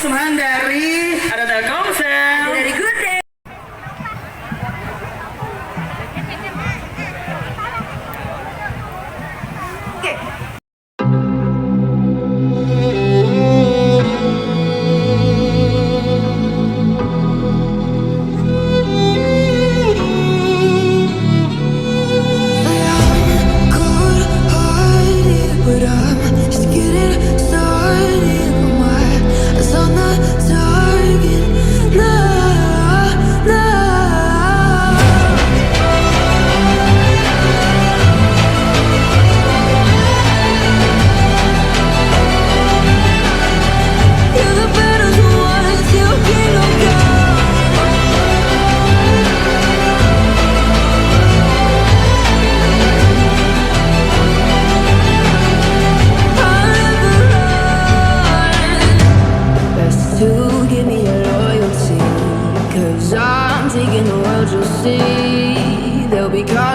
persembahan dari ada Telkomsel. Dari Good Day. Oke. But I'm just getting started. My eyes on the target. Nah, nah. You're the battles won till kingdom come. Best to give me your loyalty, 'cause I'm taking the world, you'll see. They'll be calling